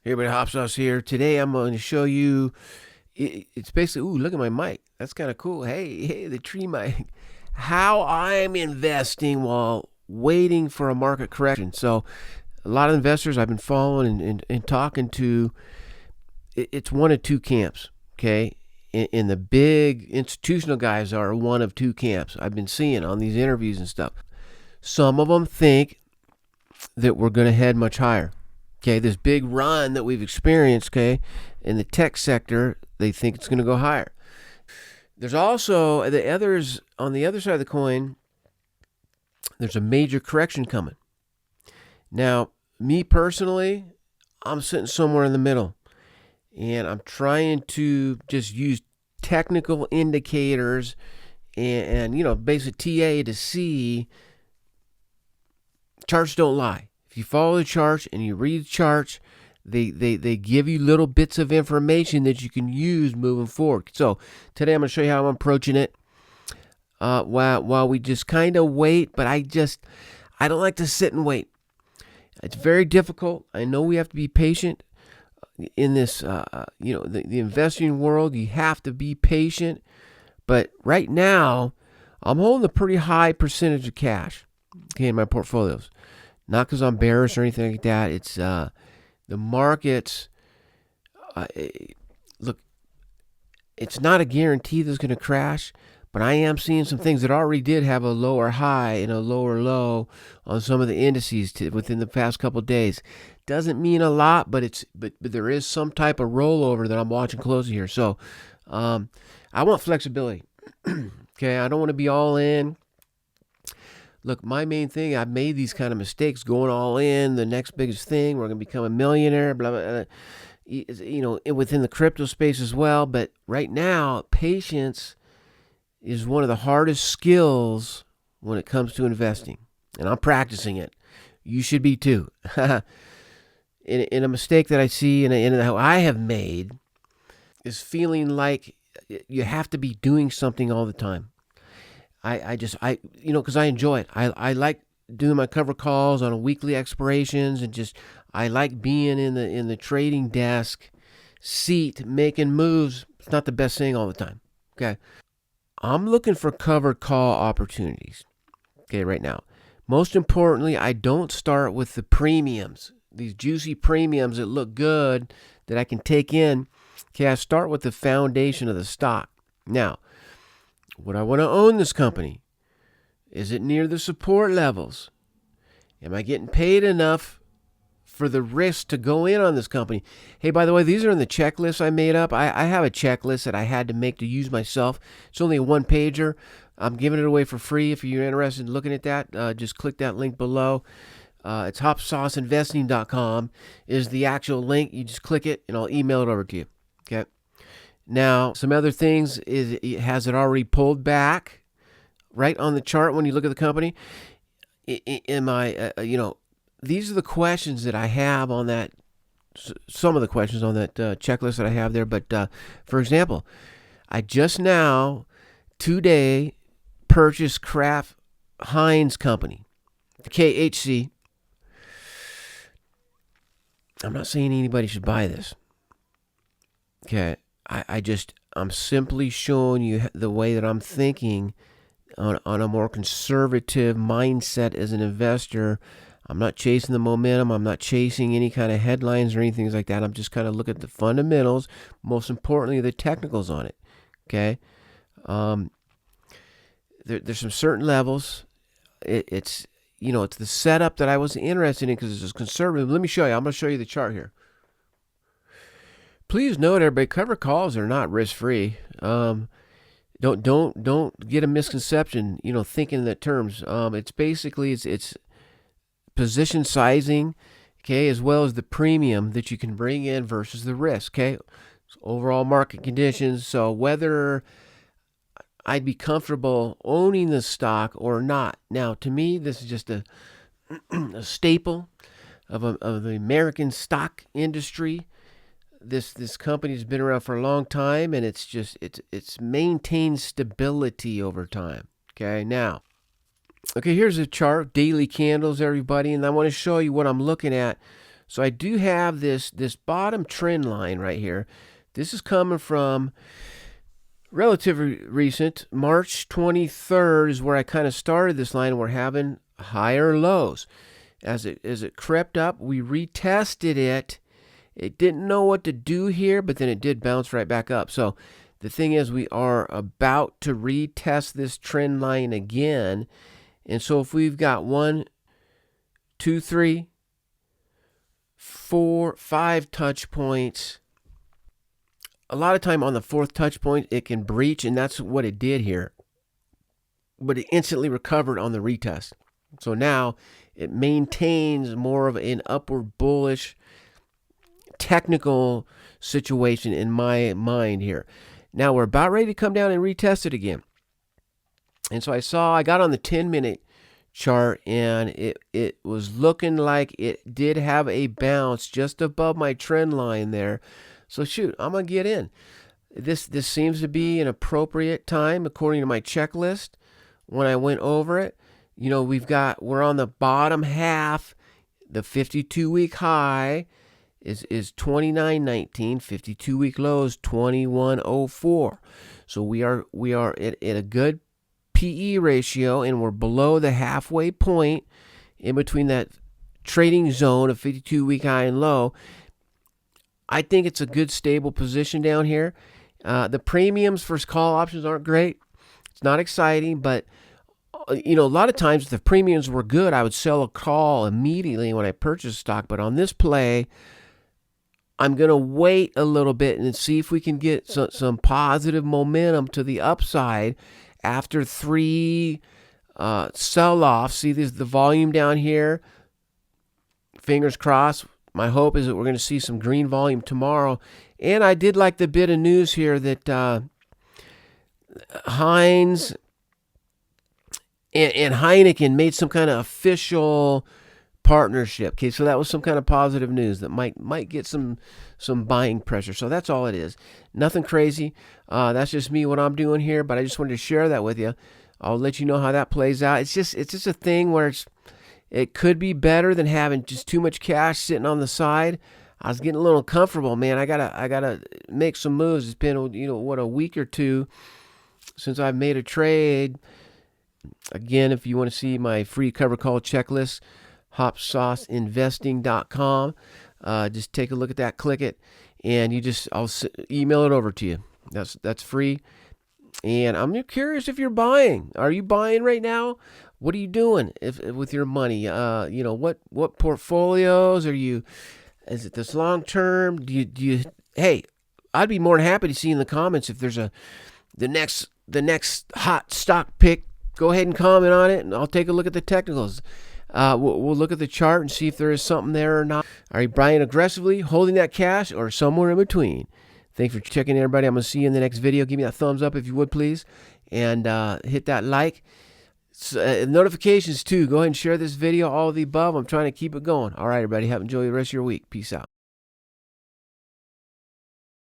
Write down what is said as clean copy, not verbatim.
Hey everybody, Hop Sauce here. Today I'm going to show you, it's basically, ooh, look at my mic. That's kind of cool. Hey, the tree mic. How I'm investing while waiting for a market correction. So a lot of investors I've been following and talking to, it's one of two camps, okay? And the big institutional guys are one of two camps I've been seeing on these interviews and stuff. Some of them think that we're going to head much higher. Okay, this big run that we've experienced, okay, in the tech sector, they think it's going to go higher. There's also the others on the other side of the coin. There's a major correction coming. Now, me personally, I'm sitting somewhere in the middle, and I'm trying to just use technical indicators and basic TA to see. Charts don't lie. If you follow the charts and you read the charts, they give you little bits of information that you can use moving forward. So today I'm going to show you how I'm approaching it while we just kind of wait. But I don't like to sit and wait. It's very difficult. I know we have to be patient in this, the investing world. You have to be patient. But right now, I'm holding a pretty high percentage of cash, okay, in my portfolios. Not because I'm bearish or anything like that. It's the markets. Look, it's not a guarantee that it's going to crash, but I am seeing some things that already did have a lower high and a lower low on some of the indices within the past couple of days. Doesn't mean a lot, but there is some type of rollover that I'm watching closely here. So I want flexibility. Okay, I don't want to be all in. Look, my main thing, I've made these kind of mistakes going all in, the next biggest thing, we're going to become a millionaire, blah, blah, blah, within the crypto space as well. But right now, patience is one of the hardest skills when it comes to investing. And I'm practicing it. You should be too. In a mistake that I see and how I have made is feeling like you have to be doing something all the time. Because I enjoy it. I like doing my cover calls on weekly expirations, and I like being in the trading desk seat making moves. It's not the best thing all the time. Okay, I'm looking for covered call opportunities. Okay, right now. Most importantly, I don't start with the premiums, these juicy premiums that look good that I can take in. Okay, I start with the foundation of the stock. Now, would I want to own this company? Is it near the support levels? Am I getting paid enough for the risk to go in on this company? Hey, by the way, these are in the checklist I made up. I have a checklist that I had to make to use myself. It's only a one-pager. I'm giving it away for free. If you're interested in looking at that, just click that link below. It's hopsauceinvesting.com is the actual link. You just click it, and I'll email it over to you. Okay. Now, some other things is, has it already pulled back right on the chart when you look at the company? Am I, these are the questions that I have on that, some of the questions on that checklist that I have there. But for example, I just now, today, purchased Kraft Heinz Company, KHC. I'm not saying anybody should buy this. Okay. I'm simply showing you the way that I'm thinking on a more conservative mindset as an investor. I'm not chasing the momentum. I'm not chasing any kind of headlines or anything like that. I'm just kind of looking at the fundamentals, most importantly, the technicals on it. Okay. There's some certain levels. It's the setup that I was interested in because it's conservative. Let me show you. I'm going to show you the chart here. Please note, everybody, cover calls are not risk-free. Don't get a misconception, thinking in that terms. It's basically it's position sizing, okay, as well as the premium that you can bring in versus the risk, okay? Overall market conditions. So whether I'd be comfortable owning the stock or not. Now, to me, this is just a staple of the American stock industry. This company's been around for a long time, and it's maintained stability over time. Okay, now, here's a chart, daily candles, everybody, and I want to show you what I'm looking at So I do have this bottom trend line right here. This is coming from relatively recent. March 23rd is where I kind of started this line. We're having higher lows. As it crept up, we retested it. It didn't know what to do here, but then it did bounce right back up. So the thing is, we are about to retest this trend line again. And so if we've got 1, 2, 3, 4, 5 touch points, a lot of time on the fourth touch point, it can breach, and that's what it did here. But it instantly recovered on the retest. So now it maintains more of an upward bullish technical situation in my mind here. Now we're about ready to come down and retest it again. And so I got on the 10-minute chart, and it was looking like it did have a bounce just above my trend line there. So shoot, I'm going to get in. This seems to be an appropriate time according to my checklist when I went over it. You know, we're on the bottom half. The 52-week high is 29.19, 52-week low is 21.04. So we are at a good PE ratio, and we're below the halfway point in between that trading zone of 52-week high and low. I think it's a good stable position down here. The premiums for call options aren't great. It's not exciting, but you know, a lot of times if the premiums were good, I would sell a call immediately when I purchase stock. But on this play, I'm going to wait a little bit and see if we can get some positive momentum to the upside after 3 sell-offs. See the volume down here? Fingers crossed. My hope is that we're going to see some green volume tomorrow. And I did like the bit of news here that Heinz and Heineken made some kind of official partnership. Okay, so that was some kind of positive news that might get some buying pressure. So that's all it is. Nothing crazy. That's just me, what I'm doing here, but I just wanted to share that with you. I'll let you know how that plays out. It's just a thing where it could be better than having just too much cash sitting on the side. I was getting a little uncomfortable, man. I gotta make some moves. It's been, a week or two since I've made a trade. Again, if you want to see my free cover call checklist, hopsauceinvesting.com. Just take a look at that, click it, and I'll email it over to you. That's free. And I'm curious if you're buying. Are you buying right now? What are you doing with your money? What portfolios are you? Is it this long term? Do you? Hey, I'd be more than happy to see in the comments if there's the next hot stock pick. Go ahead and comment on it, and I'll take a look at the technicals. We'll look at the chart and see if there is something there or not. Are you buying aggressively, holding that cash, or somewhere in between? Thanks for checking in, everybody. I'm going to see you in the next video. Give me that thumbs up if you would, please. And hit that like. Notifications, too. Go ahead and share this video, all of the above. I'm trying to keep it going. All right, everybody. Enjoy the rest of your week. Peace out.